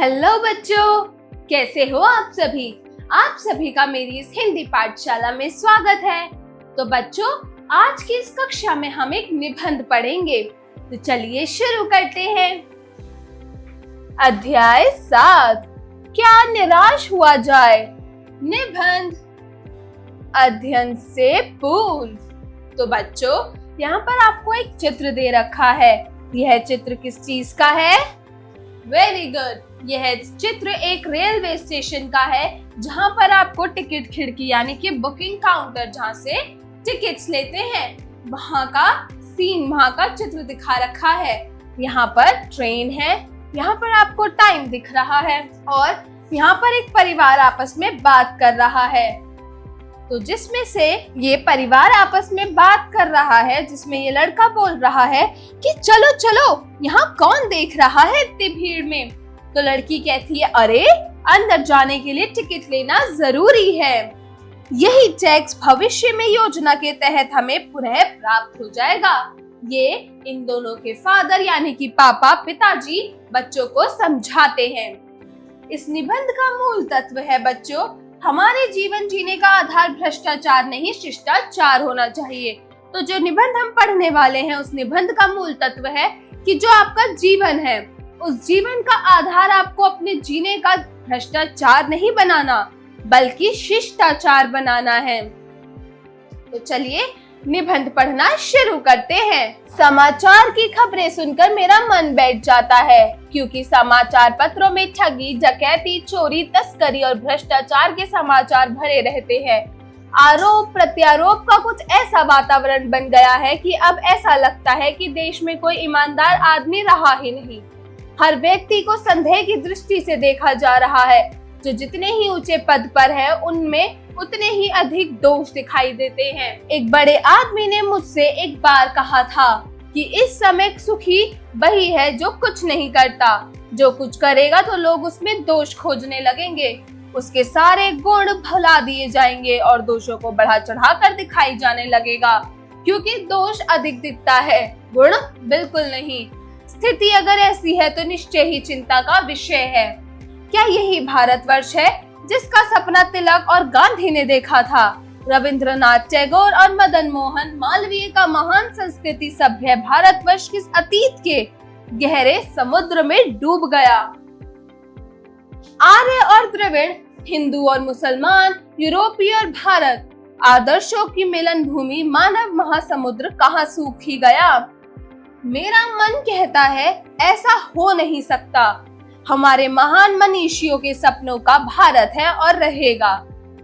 Hello बच्चों, कैसे हो आप सभी। आप सभी का मेरी इस हिंदी पाठशाला में स्वागत है। तो बच्चों, आज की इस कक्षा में हम एक निबंध पढ़ेंगे। तो चलिए शुरू करते हैं। अध्याय 7, क्या निराश हुआ जाए। निबंध अध्ययन से पूर्व। तो बच्चों, यहाँ पर आपको एक चित्र दे रखा है। यह चित्र किस चीज का है? वेरी गुड, यह चित्र एक रेलवे स्टेशन का है, जहाँ पर आपको टिकट खिड़की यानी कि बुकिंग काउंटर, जहाँ से टिकट्स लेते हैं, वहाँ का सीन, वहाँ का चित्र दिखा रखा है। यहाँ पर ट्रेन है, यहाँ पर आपको टाइम दिख रहा है और यहाँ पर एक परिवार आपस में बात कर रहा है। तो जिसमें से ये परिवार आपस में बात कर रहा है, जिसमें ये लड़का बोल रहा है कि चलो चलो, यहाँ कौन देख रहा है इतनी भीड़ में। तो लड़की कहती है, अरे अंदर जाने के लिए टिकट लेना जरूरी है। यही टैक्स भविष्य में योजना के तहत हमें पुनः प्राप्त हो जाएगा। ये इन दोनों के फादर यानी कि पापा, पिताजी बच्चों को समझाते हैं। इस निबंध का मूल तत्व है बच्चों, हमारे जीवन जीने का आधार भ्रष्टाचार नहीं शिष्टाचार होना चाहिए। तो जो निबंध हम पढ़ने वाले हैं, उस निबंध का मूल तत्व है कि जो आपका जीवन है, उस जीवन का आधार आपको अपने जीने का भ्रष्टाचार नहीं बनाना, बल्कि शिष्टाचार बनाना है। तो चलिए निबंध पढ़ना शुरू करते हैं। समाचार की खबरें सुनकर मेरा मन बैठ जाता है, क्योंकि समाचार पत्रों में ठगी, डकैती, चोरी, तस्करी और भ्रष्टाचार के समाचार भरे रहते हैं। आरोप प्रत्यारोप का कुछ ऐसा वातावरण बन गया है कि अब ऐसा लगता है कि देश में कोई ईमानदार आदमी रहा ही नहीं। हर व्यक्ति को संदेह की दृष्टि से देखा जा रहा है। जो जितने ही ऊंचे पद पर है, उनमें उतने ही अधिक दोष दिखाई देते हैं। एक बड़े आदमी ने मुझसे एक बार कहा था कि इस समय सुखी वही है जो कुछ नहीं करता। जो कुछ करेगा तो लोग उसमें दोष खोजने लगेंगे, उसके सारे गुण भुला दिए जाएंगे और दोषों को बढ़ा चढ़ा कर दिखाई जाने लगेगा, क्योंकि दोष अधिक दिखता है, गुण बिल्कुल नहीं। स्थिति अगर ऐसी है तो निश्चय ही चिंता का विषय है। क्या यही भारतवर्ष है जिसका सपना तिलक और गांधी ने देखा था? रविंद्रनाथ टैगोर और मदन मोहन मालवीय का महान संस्कृति सभ्य भारतवर्ष किस अतीत के गहरे समुद्र में डूब गया। आर्य और द्रविड़, हिंदू और मुसलमान, यूरोपीय और भारत, आदर्शों की मिलन भूमि मानव महासमुद्र कहाँ सूख ही गया। मेरा मन कहता है ऐसा हो नहीं सकता। हमारे महान मनीषियों के सपनों का भारत है और रहेगा।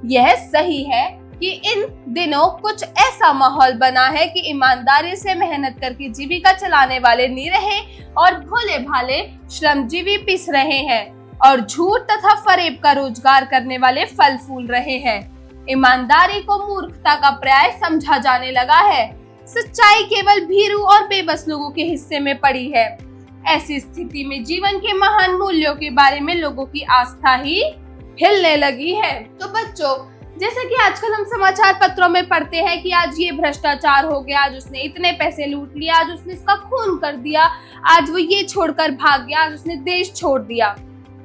यह सही है कि इन दिनों कुछ ऐसा माहौल बना है कि ईमानदारी से मेहनत करके जीविका चलाने वाले निरहे और भोले भाले श्रमजीवी पिस रहे हैं और झूठ तथा फरेब का रोजगार करने वाले फल फूल रहे हैं। ईमानदारी को मूर्खता का पर्याय समझा जाने लगा है। सच्चाई केवल भीरू और बेबस लोगों के हिस्से में पड़ी है। ऐसी स्थिति में जीवन के महान मूल्यों के बारे में लोगों की आस्था ही हिलने लगी है। तो बच्चों, जैसे कि आजकल हम समाचार पत्रों में पढ़ते हैं कि आज ये भ्रष्टाचार हो गया, आज उसने इतने पैसे लूट लिया, आज उसने इसका खून कर दिया, आज वो ये छोड़कर भाग गया, आज उसने देश छोड़ दिया।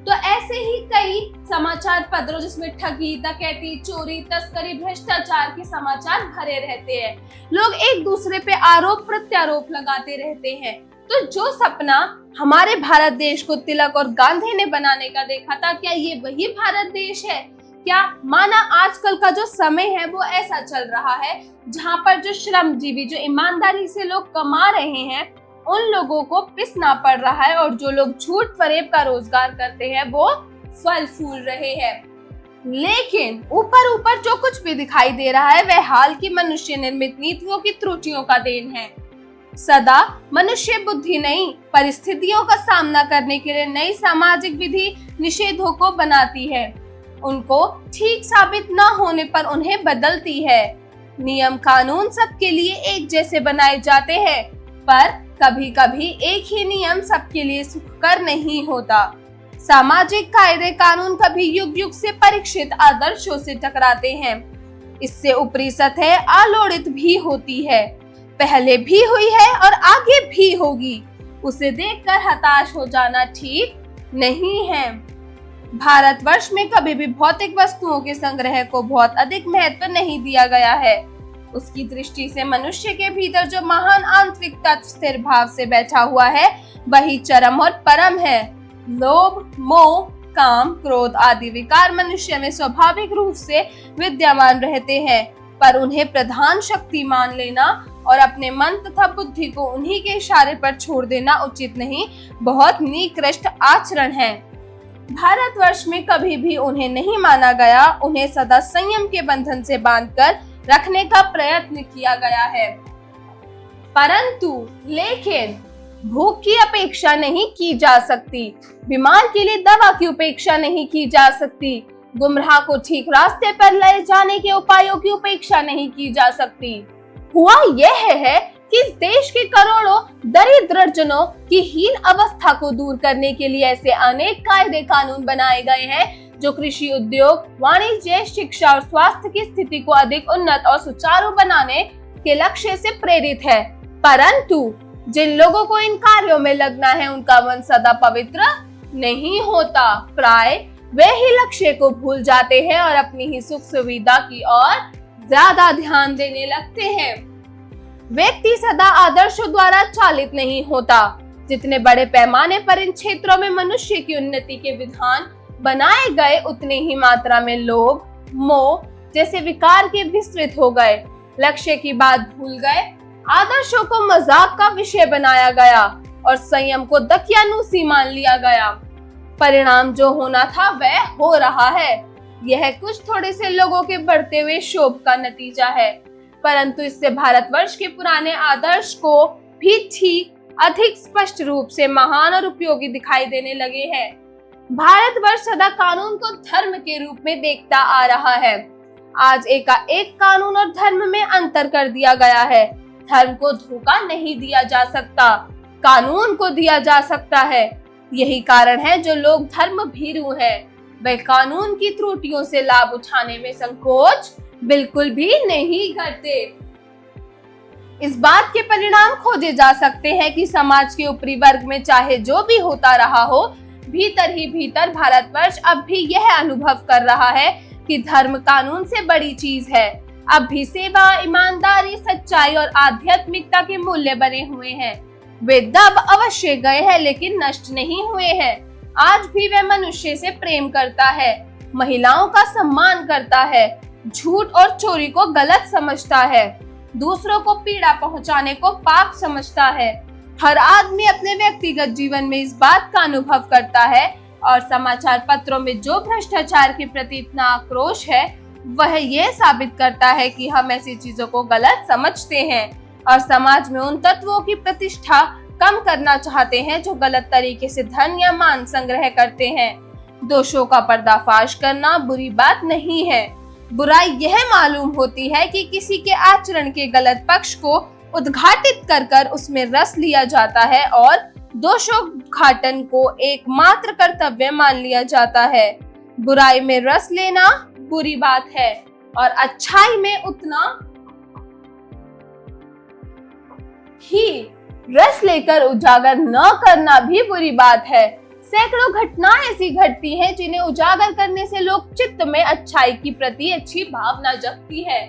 तो ऐसे ही कई समाचार पत्रों जिसमें ठगी, डकैती, चोरी, तस्करी, भ्रष्टाचार के समाचार भरे रहते हैं। लोग एक दूसरे पे आरोप प्रत्यारोप लगाते रहते हैं। तो जो सपना हमारे भारत देश को तिलक और गांधी ने बनाने का देखा था, क्या ये वही भारत देश है? क्या माना आजकल का जो समय है वो ऐसा चल रहा है, जहाँ पर जो श्रमजीवी, जो ईमानदारी से लोग कमा रहे हैं, उन लोगों को पिसना पड़ रहा है और जो लोग झूठ फरेब का रोजगार करते हैं वो फल फूल रहे हैं। लेकिन ऊपर ऊपर जो कुछ भी दिखाई दे रहा है वह हाल की मनुष्य निर्मित नीतियों की त्रुटियों का देन है। सदा मनुष्य बुद्धि नहीं, परिस्थितियों का सामना करने के लिए नई सामाजिक विधि निषेधों को बनाती है। उनको ठीक साबित न होने पर उन्हें बदलती है। नियम कानून सबके लिए एक जैसे बनाए जाते हैं, पर कभी कभी एक ही नियम सबके लिए सुखकर नहीं होता। सामाजिक कायदे कानून कभी युग युग से परीक्षित आदर्शों से टकराते हैं। इससे ऊपरी सतह आलोड़ित भी होती है, पहले भी हुई है और आगे भी होगी। उसे देखकर हताश हो जाना ठीक नहीं है। भारतवर्ष में कभी भी भौतिक वस्तुओं के संग्रह को बहुत अधिक महत्व नहीं दिया गया है। उसकी दृष्टि से मनुष्य के भीतर जो महान आंतरिक तत्व स्थिर भाव से बैठा हुआ है वही चरम और परम है। लोभ, मोह, काम, क्रोध आदि विकार मनुष्य में स्वाभाविक रूप से विद्यमान रहते हैं, पर उन्हें प्रधान शक्ति मान लेना और अपने मन तथा बुद्धि को उन्हीं के इशारे पर छोड़ देना उचित नहीं, बहुत निकृष्ट आचरण है। भारतवर्ष में कभी भी उन्हें नहीं माना गया, उन्हें सदा संयम के बंधन से बांधकर रखने का प्रयत्न किया गया है। लेकिन भूख की अपेक्षा नहीं की जा सकती, बीमार के लिए दवा की उपेक्षा नहीं की जा सकती, गुमराह को ठीक रास्ते पर ले जाने के उपायों की उपेक्षा नहीं की जा सकती। हुआ यह है कि इस देश के करोड़ों दरिद्र जनों की हीन अवस्था को दूर करने के लिए ऐसे अनेक कायदे कानून बनाए गए हैं जो कृषि, उद्योग, वाणिज्य, शिक्षा और स्वास्थ्य की स्थिति को अधिक उन्नत और सुचारू बनाने के लक्ष्य से प्रेरित है। परंतु जिन लोगों को इन कार्यों में लगना है उनका मन सदा पवित्र नहीं होता। प्राय वे ही लक्ष्य को भूल जाते हैं और अपनी ही सुख सुविधा की ओर ज्यादा ध्यान देने लगते हैं। व्यक्ति सदा आदर्शों द्वारा चालित नहीं होता। जितने बड़े पैमाने पर इन क्षेत्रों में मनुष्य की उन्नति के विधान बनाए गए, उतने ही मात्रा में लोभ, मोह जैसे विकार के विस्तृत हो गए। लक्ष्य की बात भूल गए, आदर्शों को मजाक का विषय बनाया गया और संयम को दकियानूसी मान लिया गया। परिणाम जो होना था वह हो रहा है। यह कुछ थोड़े से लोगों के बढ़ते हुए शोभ का नतीजा है, परंतु इससे भारतवर्ष के पुराने आदर्श को भी ठीक अधिक स्पष्ट रूप से महान और उपयोगी दिखाई देने लगे हैं। भारतवर्ष सदा कानून को धर्म के रूप में देखता आ रहा है। आज एकाएक कानून और धर्म में अंतर कर दिया गया है। धर्म को धोखा नहीं दिया जा सकता, कानून को दिया जा सकता है। यही कारण है जो लोग धर्म भीरू हैं, वे कानून की त्रुटियों से लाभ उठाने में संकोच बिल्कुल भी नहीं करते। इस बात के परिणाम खोजे जा सकते हैं कि समाज के ऊपरी वर्ग में चाहे जो भी होता रहा हो, भीतर ही भीतर भारतवर्ष अब भी यह अनुभव कर रहा है कि धर्म कानून से बड़ी चीज है। अब भी सेवा, ईमानदारी, सच्चाई और आध्यात्मिकता के मूल्य बने हुए हैं। वे दब अवश्य गए हैं लेकिन नष्ट नहीं हुए हैं। आज भी वह मनुष्य से प्रेम करता है, महिलाओं का सम्मान करता है, झूठ और चोरी को गलत समझता है, दूसरों को पीड़ा पहुंचाने को पाप समझता है। हर आदमी अपने व्यक्तिगत जीवन में इस बात का अनुभव करता है और समाचार पत्रों में जो भ्रष्टाचार के प्रति इतना आक्रोश है वह ये साबित करता है कि हम ऐसी चीजों को गलत समझते हैं और समाज में उन तत्वों की प्रतिष्ठा कम करना चाहते हैं जो गलत तरीके से धन या मान संग्रह करते हैं। दोषों का पर्दाफाश करना बुरी बात नहीं है। बुराई यह मालूम होती है कि किसी के आचरण के गलत पक्ष को उद्घाटित कर कर उसमें रस लिया जाता है और दोषोद्घाटन को एकमात्र कर्तव्य मान लिया जाता है। बुराई में रस लेना बुरी बात है और अच्छाई में उतना ही रस लेकर उजागर न करना भी बुरी बात है। सैकड़ों घटनाएं ऐसी घटती हैं जिन्हें उजागर करने से लोग चित्त में अच्छाई की प्रति अच्छी भावना जगती है।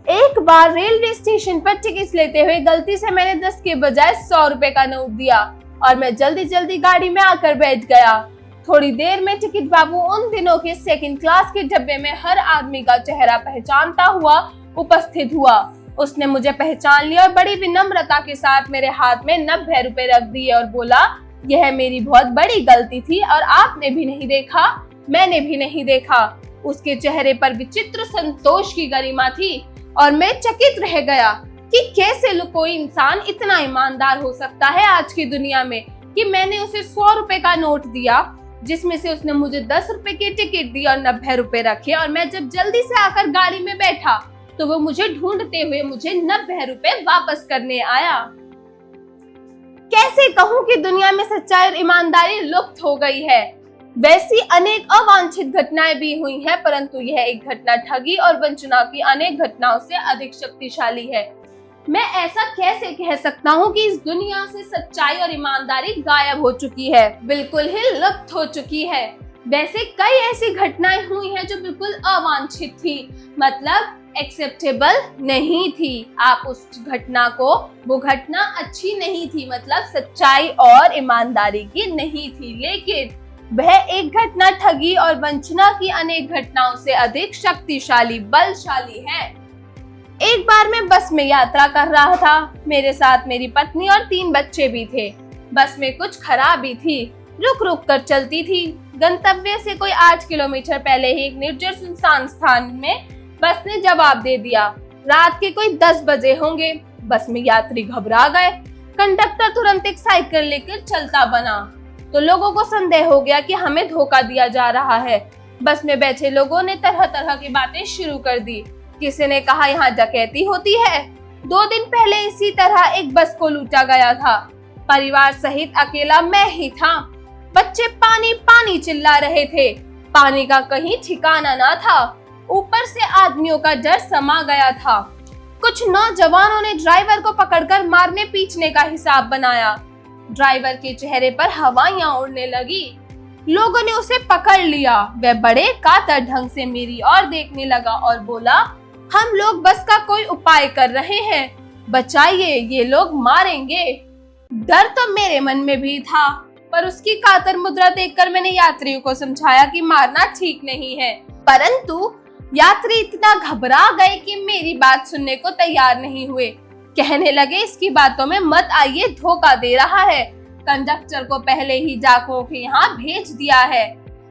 एक बार रेलवे स्टेशन पर टिकट लेते हुए गलती से मैंने 10 के बजाय 100 रुपए का नोट दिया और मैं जल्दी जल्दी गाड़ी में आकर बैठ गया। थोड़ी देर में टिकट बाबू उन दिनों के सेकंड क्लास के डब्बे में हर आदमी का चेहरा पहचानता हुआ उपस्थित हुआ। उसने मुझे पहचान लिया और बड़ी विनम्रता के साथ मेरे हाथ में 90 रुपए रख दिए और बोला, यह मेरी बहुत बड़ी गलती थी और आपने भी नहीं देखा, मैंने भी नहीं देखा। उसके चेहरे पर विचित्र संतोष की गरिमा थी और मैं चकित रह गया कि कैसे कोई इंसान इतना ईमानदार हो सकता है आज की दुनिया में कि मैंने उसे 100 रुपए का नोट दिया जिसमें से उसने मुझे 10 रुपए की टिकट दी और 90 रुपए रखे और मैं जब जल्दी से आकर गाड़ी में बैठा तो वो मुझे ढूंढते हुए मुझे 90 रुपए वापस करने आया। कैसे कहूँ कि दुनिया में सच्चाई और ईमानदारी लुप्त हो गई है। वैसी अनेक अवांछित घटनाएं भी हुई हैं, परंतु यह एक घटना ठगी और वंचना की अनेक घटनाओं से अधिक शक्तिशाली है। मैं ऐसा कैसे कह सकता हूँ कि इस दुनिया से सच्चाई और ईमानदारी गायब हो चुकी है, बिल्कुल ही लुप्त हो चुकी है। वैसे कई ऐसी घटनाएं हुई हैं जो बिल्कुल अवांछित थी, मतलब एक्सेप्टेबल नहीं थी। आप उस घटना को, वो घटना अच्छी नहीं थी, मतलब सच्चाई और ईमानदारी की नहीं थी, लेकिन वह एक घटना ठगी और वंचना की अनेक घटनाओं से अधिक शक्तिशाली, बलशाली है। एक बार मैं बस में यात्रा कर रहा था। मेरे साथ मेरी पत्नी और 3 बच्चे भी थे। बस में कुछ खराबी थी, रुक रुक कर चलती थी। गंतव्य से कोई 8 किलोमीटर पहले ही एक निर्जन सुनसान स्थान में बस ने जवाब दे दिया। रात के कोई 10 बजे होंगे। बस में यात्री घबरा गए। कंडक्टर तुरंत एक साइकिल लेकर चलता बना, तो लोगों को संदेह हो गया कि हमें धोखा दिया जा रहा है। बस में बैठे लोगों ने तरह तरह की बातें शुरू कर दी। किसी ने कहा यहाँ डकैती होती है। 2 दिन पहले इसी तरह एक बस को लूटा गया था। परिवार सहित अकेला मैं ही था। बच्चे पानी पानी चिल्ला रहे थे। पानी का कहीं ठिकाना ना था। ऊपर से आदमियों का डर समा गया था। कुछ नौजवानों ने ड्राइवर को पकड़कर मारने पीटने का हिसाब बनाया। ड्राइवर के चेहरे पर हवाइयां उड़ने लगी। लोगों ने उसे पकड़ लिया। वह बड़े कातर ढंग से मेरी ओर देखने लगा और बोला, हम लोग बस का कोई उपाय कर रहे हैं, बचाइए, ये लोग मारेंगे। डर तो मेरे मन में भी था, पर उसकी कातर मुद्रा देखकर मैंने यात्रियों को समझाया कि मारना ठीक नहीं है। परंतु यात्री इतना घबरा गए कि मेरी बात सुनने को तैयार नहीं हुए। कहने लगे, इसकी बातों में मत आइए, धोखा दे रहा है। कंडक्टर को पहले ही डाकुओं के यहाँ भेज दिया है।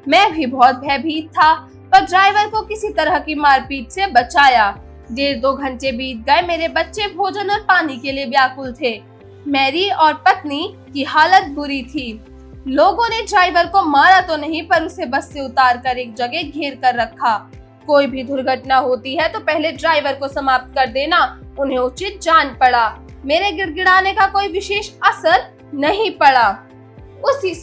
मैं भी बहुत भयभीत था, पर ड्राइवर को किसी तरह की मारपीट से बचाया। 1.5-2 घंटे बीत गए। मेरे बच्चे भोजन और पानी के लिए व्याकुल थे। मेरी और पत्नी की हालत बुरी थी। लोगों ने ड्राइवर को मारा तो नहीं, पर उसे बस से उतारकर एक जगह घेर कर रखा। कोई भी दुर्घटना होती है तो पहले ड्राइवर को समाप्त कर देना उन्हें उचित जान पड़ा। मेरे गिड़गिड़ाने का कोई विशेष असर नहीं पड़ा। उसी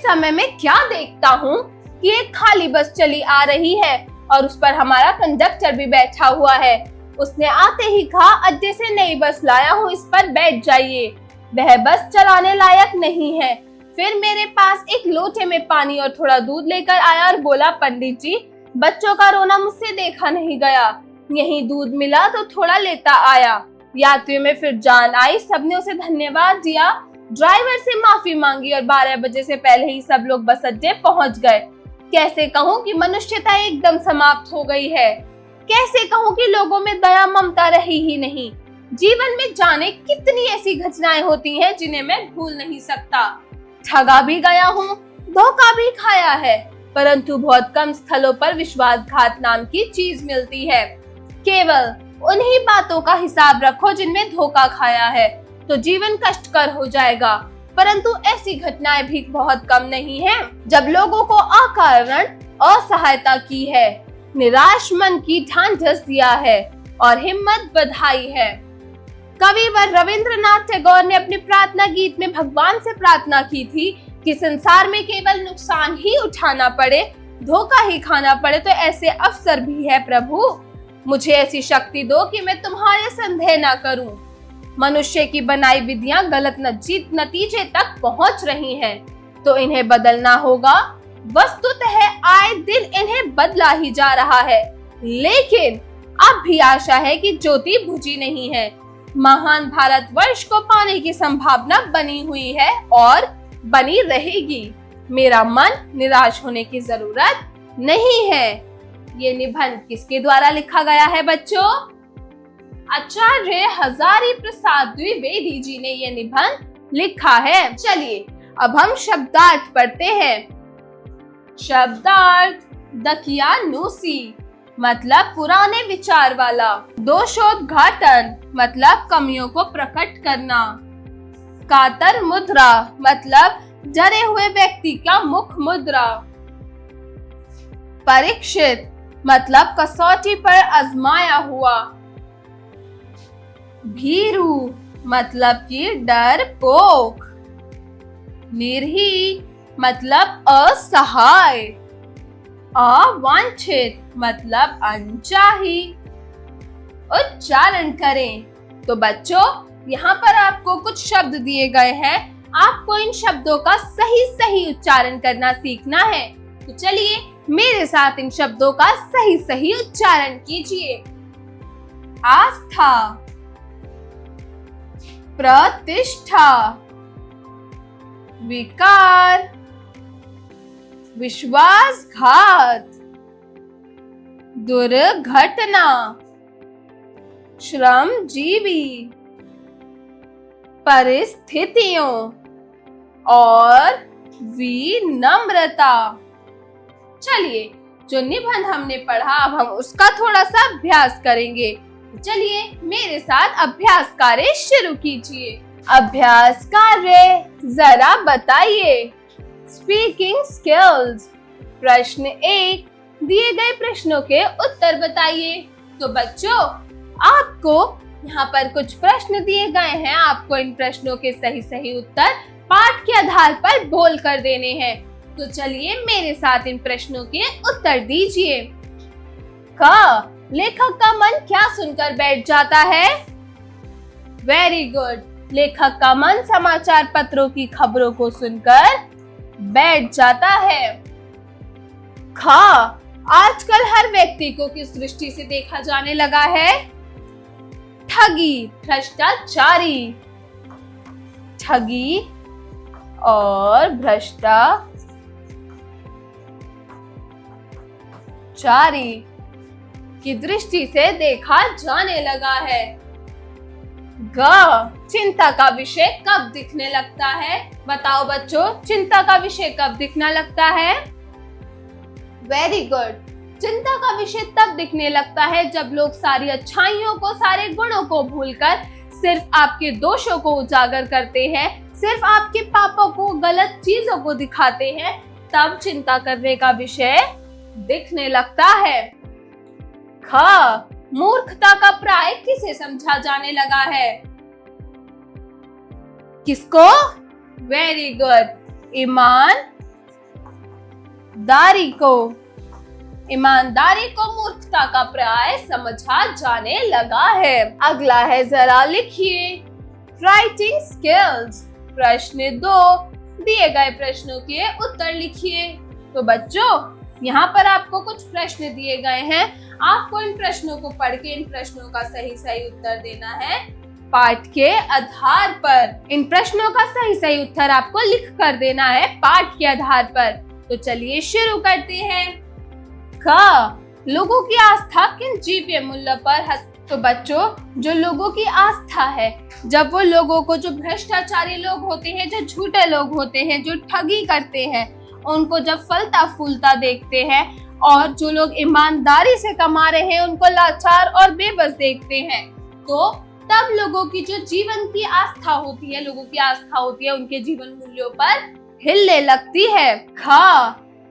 समय मैं क्या देखता हूँ कि एक खाली बस चली आ रही है और उस पर हमारा कंडक्टर भी बैठा हुआ है। उसने आते ही कहा, अड्डे से नई बस लाया हूँ, इस पर बैठ जाइए। वह बस चलाने लायक नहीं है। फिर मेरे पास एक लोटे में पानी और थोड़ा दूध लेकर आया और बोला, पंडित जी, बच्चों का रोना मुझसे देखा नहीं गया, यहीं दूध मिला तो थोड़ा लेता आया। यात्रियों में फिर जान आई। सबने उसे धन्यवाद दिया, ड्राइवर से माफी मांगी और 12 बजे से पहले ही सब लोग बस अड्डे पहुंच गए। कैसे कहूँ कि मनुष्यता एकदम समाप्त हो गई है। कैसे कहूँ कि लोगों में दया ममता रही ही नहीं। जीवन में जाने कितनी ऐसी घटनाएं होती हैं जिन्हें मैं भूल नहीं सकता। ठगा भी गया हूँ, धोखा भी खाया है, परंतु बहुत कम स्थलों पर विश्वासघात नाम की चीज मिलती है। केवल उन्हीं बातों का हिसाब रखो जिनमें धोखा खाया है, तो जीवन कष्टकर हो जाएगा। परंतु ऐसी घटनाएं भी बहुत कम नहीं हैं, जब लोगों को अकारण असहायता की है, निराश मन की ढांढस दिया है और हिम्मत बधाई है। कविवर रविंद्रनाथ टैगोर ने अपने प्रार्थना गीत में भगवान से प्रार्थना की थी कि संसार में केवल नुकसान ही उठाना पड़े, धोखा ही खाना पड़े तो ऐसे अवसर भी है प्रभु। मुझे ऐसी शक्ति दो कि मैं तुम्हारे संदेह ना करूं। मनुष्य की बनाई विधियां गलत नतीजे तक पहुंच रही हैं, तो इन्हें बदलना होगा। वस्तुतः आए दिन इन्हें बदला ही जा रहा है, लेकिन अब भी आशा है कि ज्योति बुझी नहीं है। महान भारतवर्ष को पाने की संभावना बनी हुई है और बनी रहेगी। मेरा मन निराश होने की जरूरत नहीं है। ये निबंध किसके द्वारा लिखा गया है बच्चों? आचार्य हजारी प्रसाद द्विवेदी जी ने ये निबंध लिखा है। चलिए अब हम शब्दार्थ पढ़ते हैं। शब्दार्थ: दकियानूसी मतलब पुराने विचार वाला। दोषोद्घाटन मतलब कमियों को प्रकट करना। कातर मुद्रा मतलब डरे हुए व्यक्ति का मुख मुद्रा। परीक्षित मतलब कसौटी पर आजमाया हुआ। भीरू मतलब कि डरपोक। निर्ही मतलब असहाय। अवांछित मतलब अनचाही। उच्चारण करें। तो बच्चों यहाँ पर आपको कुछ शब्द दिए गए हैं, आपको इन शब्दों का सही सही उच्चारण करना सीखना है। तो चलिए मेरे साथ इन शब्दों का सही सही उच्चारण कीजिए। आस्था, प्रतिष्ठा, विकार, विश्वासघात, दुर्घटना, श्रमजीवी, परिस्थितियों और विनम्रता। चलिए जो निबंध हमने पढ़ा अब हम उसका थोड़ा सा अभ्यास करेंगे। चलिए मेरे साथ अभ्यास कार्य शुरू कीजिए। अभ्यास कार्य जरा बताइए। Speaking skills. प्रश्न 1, दिए गए प्रश्नों के उत्तर बताइए। तो बच्चों आपको यहाँ पर कुछ प्रश्न दिए गए हैं, आपको इन प्रश्नों के सही सही उत्तर पाठ के आधार पर बोल कर देने हैं। तो चलिए मेरे साथ इन प्रश्नों के उत्तर दीजिए। क, लेखक का मन क्या सुनकर बैठ जाता है? वेरी गुड, लेखक का मन समाचार पत्रों की खबरों को सुनकर बैठ जाता है। ख, आजकल हर व्यक्ति को किस दृष्टि से देखा जाने लगा है? ठगी, भ्रष्टाचारी। ठगी और भ्रष्टाचारी की दृष्टि से देखा जाने लगा है। ग, चिंता का विषय कब दिखने लगता है? बताओ बच्चों, चिंता का विषय कब दिखने लगता है? वेरी गुड, चिंता का विषय तब दिखने लगता है जब लोग सारी अच्छाइयों को, सारे गुणों को भूलकर सिर्फ आपके दोषों को उजागर करते हैं, सिर्फ आपके पापों को, गलत चीजों को दिखाते हैं, तब चिंता करने का विषय दिखने लगता है। ख, मूर्खता का प्राय किसे समझा जाने लगा है? किसको? वेरी गुड, ईमानदारी को। ईमानदारी को मूर्खता का प्राय समझा जाने लगा है। अगला है, जरा लिखिए। Writing skills. प्रश्न 2, दिए गए प्रश्नों के उत्तर लिखिए। तो बच्चों यहाँ पर आपको कुछ प्रश्न दिए गए हैं, आपको इन प्रश्नों को पढ़ के इन प्रश्नों का सही सही उत्तर देना है पाठ के आधार पर। इन प्रश्नों का सही सही उत्तर आपको लिख कर देना है पाठ के आधार पर। तो चलिए शुरू करते हैं। क, लोगों की आस्था किन जीव्य मूल्य पर तो बच्चों जो लोगों की आस्था है, जब वो लोगों को, जो भ्रष्टाचारी लोग होते हैं, जो झूठे लोग होते हैं, जो ठगी करते हैं, उनको जब फलता फूलता देखते हैं और जो लोग ईमानदारी से कमा रहे हैं उनको लाचार और बेबस देखते हैं, तो तब लोगों की जो जीवन की आस्था होती है, लोगों की आस्था होती है उनके जीवन मूल्यों पर हिलने लगती है। ख,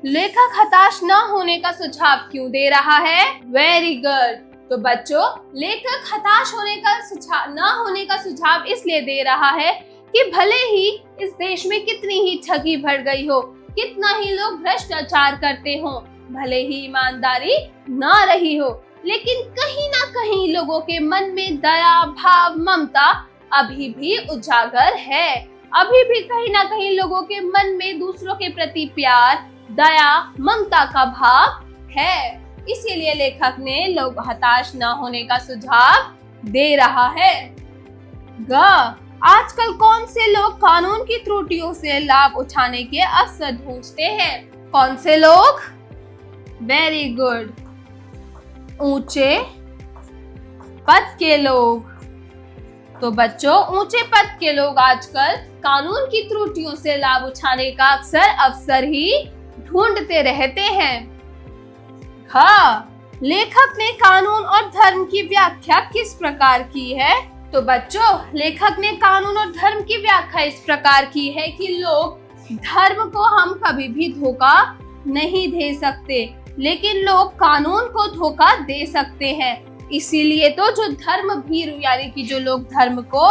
लेखक हताश न होने का सुझाव क्यों दे रहा है? वेरी गुड, तो बच्चों लेखक हताश न होने का सुझाव इसलिए दे रहा है कि भले ही इस देश में कितनी ही ठगी बढ़ गई हो, कितना ही लोग भ्रष्टाचार करते हो, भले ही ईमानदारी न रही हो, लेकिन कहीं ना कहीं लोगों के मन में दया, भाव, ममता अभी भी उजागर है। अभी भी कहीं ना कहीं लोगों के मन में दूसरों के प्रति प्यार, दया, ममता का भाव है। इसीलिए लेखक ने लोग हताश न होने का सुझाव दे रहा है। ग, आजकल कौन से लोग कानून की त्रुटियों से लाभ उठाने के अवसर ढूंढते हैं? कौन से लोग? वेरी गुड, ऊंचे पद के लोग। तो बच्चों ऊंचे पद के लोग आजकल कानून की त्रुटियों से लाभ उठाने का अवसर ही ढूंढते रहते हैं। हाँ, लेखक ने कानून और धर्म की व्याख्या किस प्रकार की है? तो बच्चों लेखक ने कानून और धर्म की व्याख्या इस प्रकार की है कि लोग, धर्म को हम कभी भी धोखा नहीं दे सकते, लेकिन लोग कानून को धोखा दे सकते हैं। इसीलिए तो जो धर्म भीरू यानी कि जो लोग धर्म को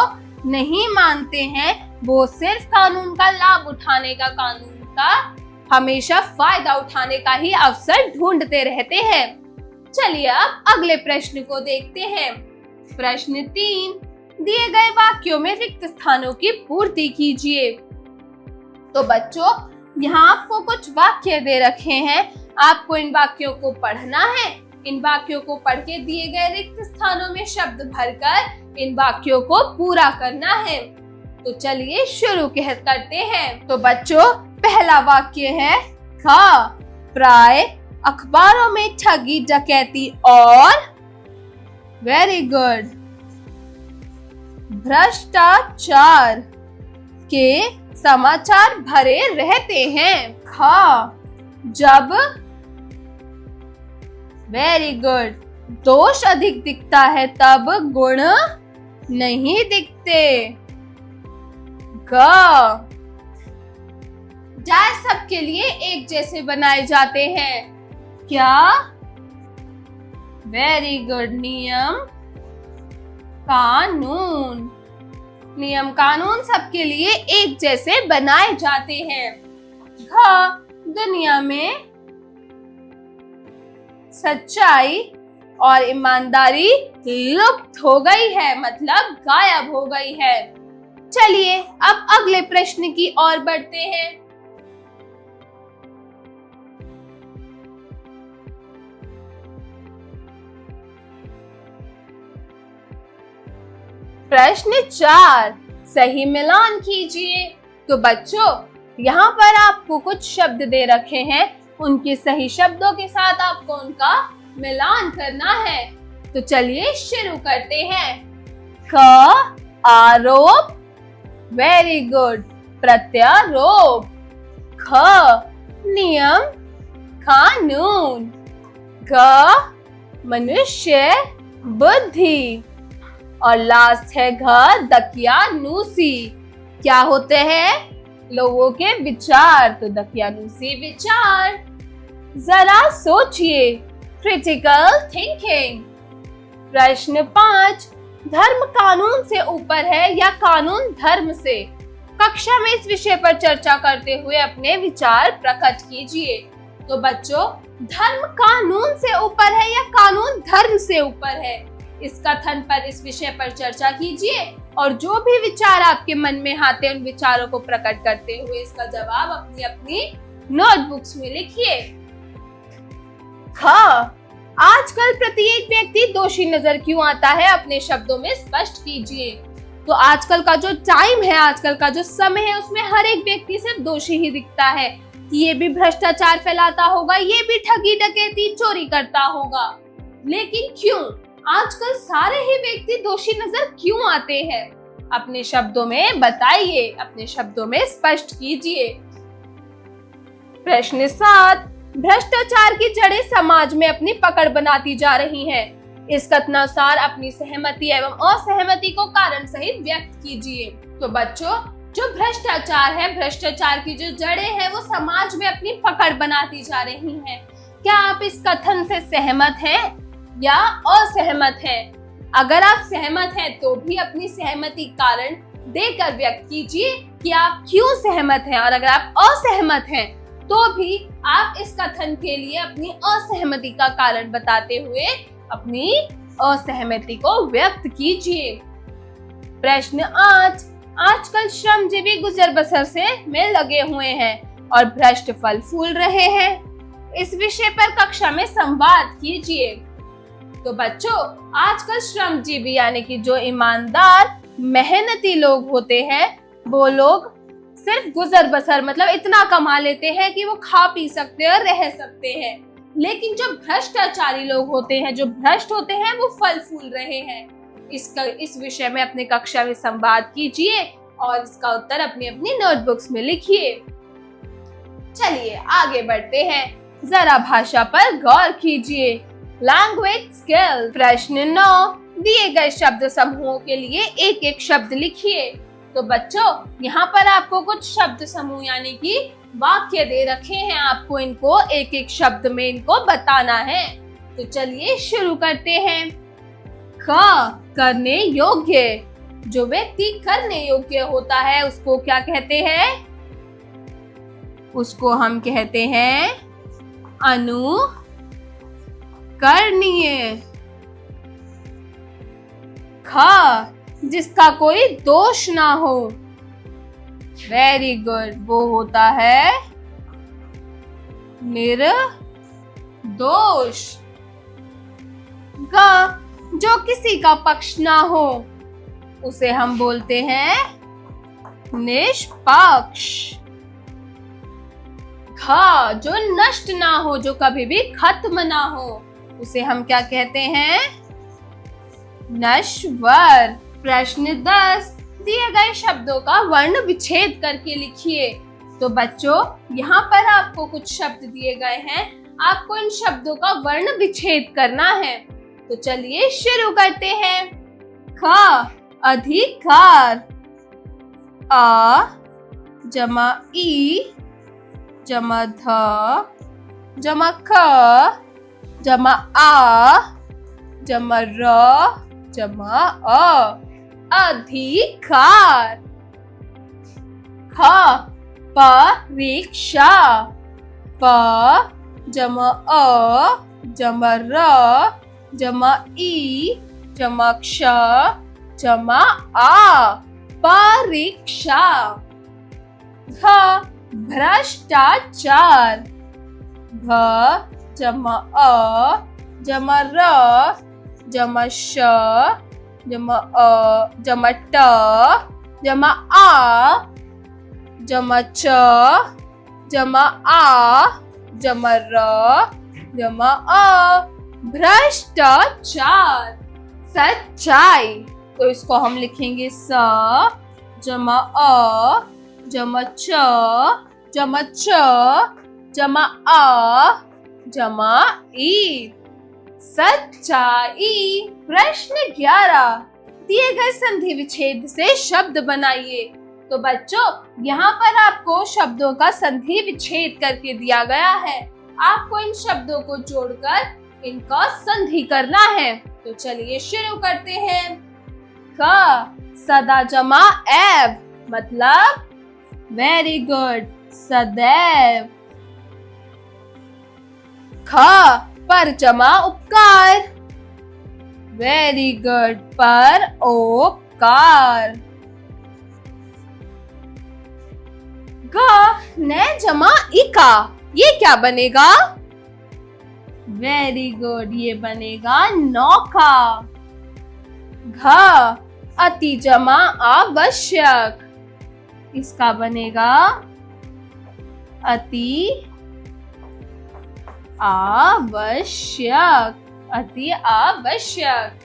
नहीं मानते हैं, वो सिर्फ कानून का लाभ उठाने का, कानून का हमेशा फायदा उठाने का ही अवसर ढूंढते रहते हैं। चलिए अब अगले प्रश्न को देखते हैं। प्रश्न 3, दिए गए वाक्यों में रिक्त स्थानों की पूर्ति कीजिए। तो बच्चों, यहाँ आपको कुछ वाक्य दे रखे हैं, आपको इन वाक्यों को पढ़ना है। इन वाक्यों को पढ़ के दिए गए रिक्त स्थानों में शब्द भरकर इन वाक्यों को पूरा करना है। तो चलिए शुरू करते हैं। तो बच्चों, पहला वाक्य है खा, प्राय अखबारों में ठगी डकैती और वेरी गुड भ्रष्टाचार के समाचार भरे रहते हैं। खा, जब वेरी गुड दोष अधिक दिखता है तब गुण नहीं दिखते। ग, जाय सबके लिए एक जैसे बनाए जाते हैं। क्या? वेरी गुड नियम कानून। नियम कानून सबके लिए एक जैसे बनाए जाते हैं। घ, दुनिया में सच्चाई और ईमानदारी लुप्त हो गई है, मतलब गायब हो गई है। चलिए अब अगले प्रश्न की ओर बढ़ते हैं। प्रश्न 4, सही मिलान कीजिए। तो बच्चों, यहाँ पर आपको कुछ शब्द दे रखे हैं, उनके सही शब्दों के साथ आपको उनका मिलान करना है। तो चलिए शुरू करते हैं। क, आरोप, वेरी गुड प्रत्यारोप। ख, नियम कानून। ग, मनुष्य बुद्धि। और लास्ट है घ, दकियानूसी। क्या होते हैं? लोगों के विचार। तो दकियानूसी विचार। जरा सोचिए, क्रिटिकल थिंकिंग। प्रश्न 5, धर्म कानून से ऊपर है या कानून धर्म से? कक्षा में इस विषय पर चर्चा करते हुए अपने विचार प्रकट कीजिए। तो बच्चों, धर्म कानून से ऊपर है या कानून धर्म से ऊपर है? इस कथन पर, इस विषय पर चर्चा कीजिए और जो भी विचार आपके मन में आते हैं उन विचारों को प्रकट करते हुए इसका जवाब अपनी अपनी नोटबुक्स में लिखिए। ख, आजकल प्रत्येक व्यक्ति दोषी नजर क्यों आता है? अपने शब्दों में स्पष्ट कीजिए। तो आजकल का जो टाइम है, आजकल का जो समय है, उसमें हर एक व्यक्ति सिर्फ दोषी ही दिखता है कि ये भी भ्रष्टाचार फैलाता होगा, ये भी ठगी डकैती चोरी करता होगा। लेकिन क्यों आजकल सारे ही व्यक्ति दोषी नजर क्यों आते हैं? अपने शब्दों में बताइए, अपने शब्दों में स्पष्ट कीजिए। प्रश्न 7, भ्रष्टाचार की जड़ें समाज में अपनी पकड़ बनाती जा रही हैं। इस कथनानुसार अपनी सहमति एवं असहमति को कारण सहित व्यक्त कीजिए। तो बच्चों, जो भ्रष्टाचार है, भ्रष्टाचार की जो जड़ें हैं वो समाज में अपनी पकड़ बनाती जा रही हैं। क्या आप इस कथन से सहमत हैं या असहमत हैं? अगर आप सहमत हैं तो भी अपनी सहमति कारण देकर व्यक्त कीजिए कि आप क्यों सहमत हैं, और अगर आप असहमत हैं तो भी आप इस कथन के लिए अपनी असहमति का कारण बताते हुए अपनी असहमति को व्यक्त कीजिए। प्रश्न 8, आजकल श्रमजीवी गुजर बसर से में लगे हुए हैं और भ्रष्ट फल फूल रहे हैं। इस विषय पर कक्षा में संवाद कीजिए। तो बच्चों, आजकल श्रमजीवी यानी कि जो ईमानदार मेहनती लोग होते हैं, वो लोग सिर्फ गुजर बसर मतलब इतना कमा लेते हैं कि वो खा पी सकते हैं और रह सकते हैं। लेकिन जो भ्रष्टाचारी लोग होते हैं, जो भ्रष्ट होते हैं, वो फल फूल रहे हैं। इस विषय में अपने कक्षा में संवाद कीजिए और इसका उत्तर अपनी अपनी नोटबुक्स में लिखिए। चलिए आगे बढ़ते हैं। जरा भाषा पर गौर कीजिए। Language skill. प्रश्न 9, दिए गए शब्द समूहों के लिए एक एक शब्द लिखिए। तो बच्चों, यहाँ पर आपको कुछ शब्द समूह यानी कि वाक्य दे रखे हैं, आपको इनको एक एक शब्द में इनको बताना है। तो चलिए शुरू करते हैं। क, करने योग्य। जो व्यक्ति करने योग्य होता है उसको क्या कहते हैं? उसको हम कहते हैं अनुकरणीय। ख, जिसका कोई दोष ना हो। वेरी गुड, वो होता है निर्दोष। ग, जो किसी का पक्ष ना हो, उसे हम बोलते हैं निष्पक्ष। घ, जो नष्ट ना हो, जो कभी भी खत्म ना हो, उसे हम क्या कहते हैं? नश्वर। प्रश्न 10, दिए गए शब्दों का वर्ण विच्छेद करके लिखिए। तो बच्चों, यहाँ पर आपको कुछ शब्द दिए गए हैं, आपको इन शब्दों का वर्ण विच्छेद करना है। तो चलिए शुरू करते हैं। ख, अधिकार। अ जमा ई जमा ध जमा ख जमा आ जमा र जमा अ, अधिकार। ख, परीक्षा। प जमा अ जमा र जमा ई जमा क्ष जमा आ, परीक्षा। घ, भ्रष्टाचार। घ जमा अ जमा र जमा श जमा अ जमा ट जमा आ जमा च जमा आ जमा र जमा अ, भ्रष्टाचार। सच्चाई। तो इसको हम लिखेंगे स जमा अ जमा च जमा च जमा आ जमा ई, सच्चाई। प्रश्न 11, दिए गए संधि विच्छेद से शब्द बनाइए। तो बच्चों, यहाँ पर आपको शब्दों का संधि विच्छेद करके दिया गया है। आपको इन शब्दों को जोड़कर इनका संधि करना है। तो चलिए शुरू करते हैं। क, सदा जमा एव, मतलब वेरी गुड, सदैव। ख, पर जमा उपकार, वेरी गुड, परोपकार। ग, न जमा इका, ये क्या बनेगा? वेरी गुड, ये बनेगा नौका। घ, अति जमा आवश्यक, इसका बनेगा अति आवश्यक, अति आवश्यक।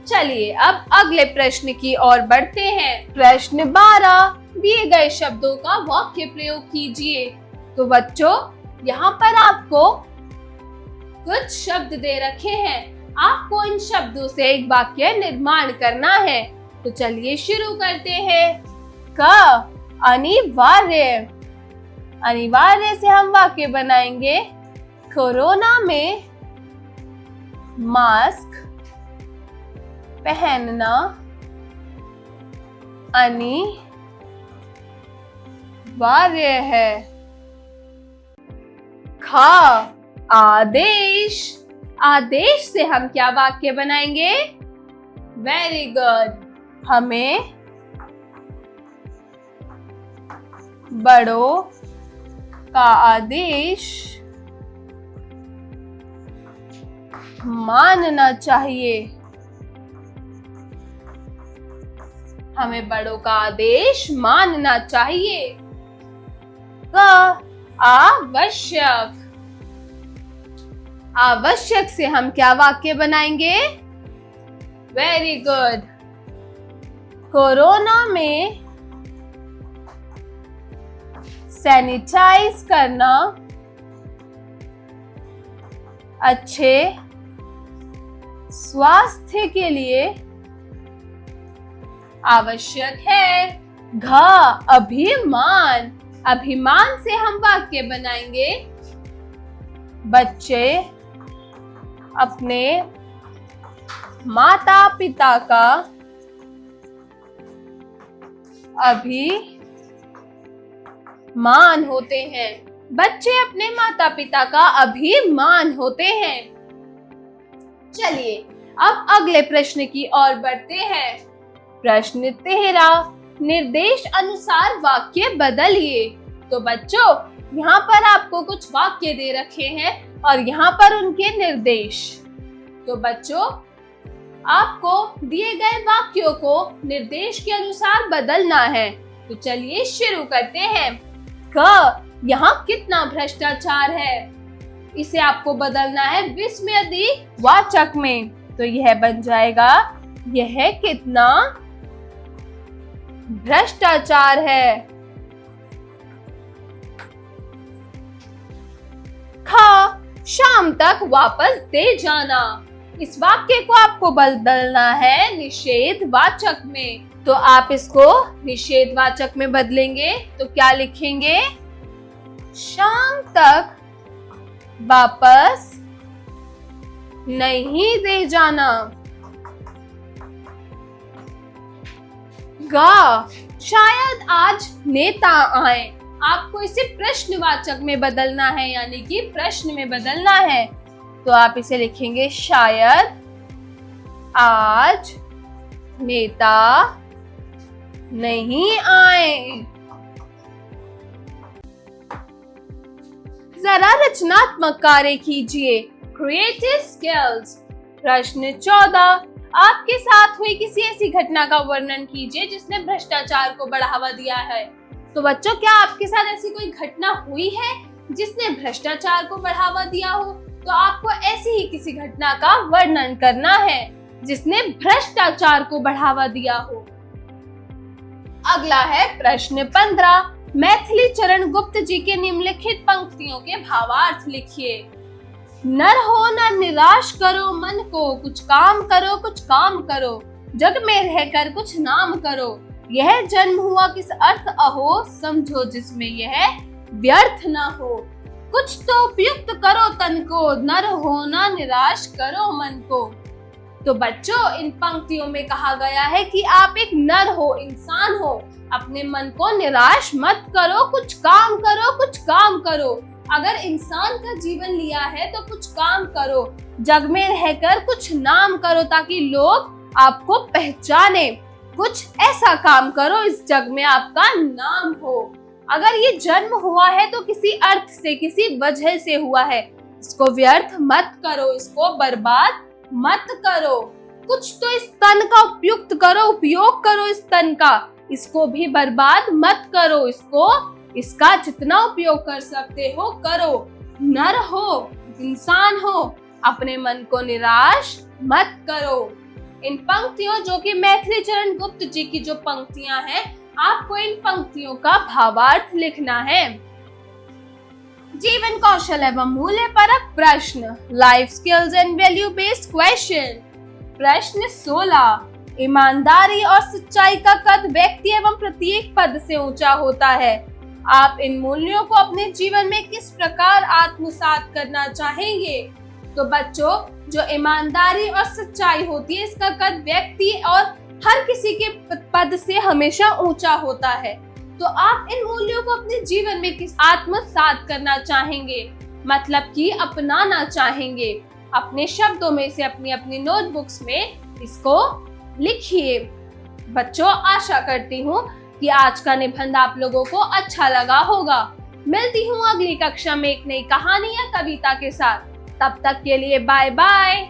चलिए अब अगले प्रश्न की ओर बढ़ते हैं। प्रश्न 12, दिए गए शब्दों का वाक्य प्रयोग कीजिए। तो बच्चों, यहाँ पर आपको कुछ शब्द दे रखे हैं, आपको इन शब्दों से एक वाक्य निर्माण करना है। तो चलिए शुरू करते हैं। क, अनिवार्य। अनिवार्य से हम वाक्य बनाएंगे, कोरोना में मास्क पहनना अनिवार्य है। ख, आदेश। आदेश से हम क्या वाक्य बनाएंगे? वेरी गुड, हमें बड़ों का आदेश मानना चाहिए। हमें बड़ों का आदेश मानना चाहिए। क, आवश्यक। आवश्यक से हम क्या वाक्य बनाएंगे? वेरी गुड, कोरोना में सैनिटाइज करना अच्छे स्वास्थ्य के लिए आवश्यक है। घ, अभिमान। अभिमान से हम वाक्य बनाएंगे, बच्चे अपने माता पिता का मान होते हैं। बच्चे अपने माता पिता का अभिमान होते हैं। चलिए अब अगले प्रश्न की ओर बढ़ते हैं। प्रश्न 13, निर्देश अनुसार वाक्य बदलिए। तो बच्चों यहाँ पर आपको कुछ वाक्य दे रखे हैं और यहाँ पर उनके निर्देश। तो बच्चों आपको दिए गए वाक्यों को निर्देश के अनुसार बदलना है। तो चलिए शुरू करते हैं। क, यहाँ कितना भ्रष्टाचार है, इसे आपको बदलना है विस्मयादि वाचक में। तो यह बन जाएगा यह कितना भ्रष्टाचार है। ख, शाम तक वापस दे जाना। इस वाक्य को आपको बदलना है निषेधवाचक में। तो आप इसको निषेधवाचक में बदलेंगे तो क्या लिखेंगे? शाम तक वापस नहीं दे जाना। गा, शायद आज नेता आए। आपको इसे प्रश्नवाचक में बदलना है, यानी कि प्रश्न में बदलना है। तो आप इसे लिखेंगे शायद आज नेता नहीं आए। जरा रचनात्मक कार्य कीजिए, क्रिएटिव स्किल्स। प्रश्न 14, आपके साथ हुई किसी ऐसी घटना का वर्णन कीजिए जिसने भ्रष्टाचार को बढ़ावा दिया है। तो बच्चों क्या आपके साथ ऐसी कोई घटना हुई है जिसने भ्रष्टाचार को बढ़ावा दिया हो? तो आपको ऐसी ही किसी घटना का वर्णन करना है जिसने भ्रष्टाचार को बढ़ावा दिया हो। अगला है प्रश्न 15, मैथिली चरण गुप्त जी के निम्नलिखित पंक्तियों के भावार्थ लिखिए। नर हो न निराश करो मन को, कुछ काम करो कुछ काम करो, जग में रहकर कुछ नाम करो, यह जन्म हुआ किस अर्थ अहो, समझो जिसमें यह व्यर्थ न हो, कुछ तो उपयुक्त करो तन को, नर हो न निराश करो मन को। तो बच्चों इन पंक्तियों में कहा गया है कि आप एक नर हो, इंसान हो, अपने मन को निराश मत करो, कुछ काम करो कुछ काम करो। अगर इंसान का जीवन लिया है तो कुछ काम करो, जग में रहकर कुछ नाम करो ताकि लोग आपको पहचाने। कुछ ऐसा काम करो इस जग में आपका नाम हो। अगर ये जन्म हुआ है तो किसी अर्थ से, किसी वजह से हुआ है, इसको व्यर्थ मत करो, इसको बर्बाद मत करो। कुछ तो इस तन का उपयुक्त करो, उपयोग करो इस तन का, इसको भी बर्बाद मत करो, इसका जितना उपयोग कर सकते हो करो। नर हो, इंसान हो, अपने मन को निराश मत करो। इन पंक्तियों जो कि मैथिली चरण गुप्त जी की जो पंक्तियां हैं, आपको इन पंक्तियों का भावार्थ लिखना है। जीवन कौशल एवं मूल्य परक प्रश्न, life skills and value based question. प्रश्न 16, ईमानदारी और सच्चाई का कद व्यक्ति एवं प्रत्येक पद से ऊंचा होता है। आप इन मूल्यों को अपने जीवन में किस प्रकार आत्मसात करना चाहेंगे? तो बच्चों जो ईमानदारी और सच्चाई होती है, इसका कद व्यक्ति और हर किसी के पद से हमेशा ऊंचा होता है। तो आप इन मूल्यों को अपने जीवन में किस आत्मसात करना चाहेंगे, मतलब कि अपनाना चाहेंगे। अपने शब्दों में से अपनी अपनी नोटबुक्स में इसको लिखिए। बच्चों आशा करती हूँ कि आज का निबंध आप लोगों को अच्छा लगा होगा। मिलती हूँ अगली कक्षा में एक नई कहानी या कविता के साथ। तब तक के लिए बाय बाय।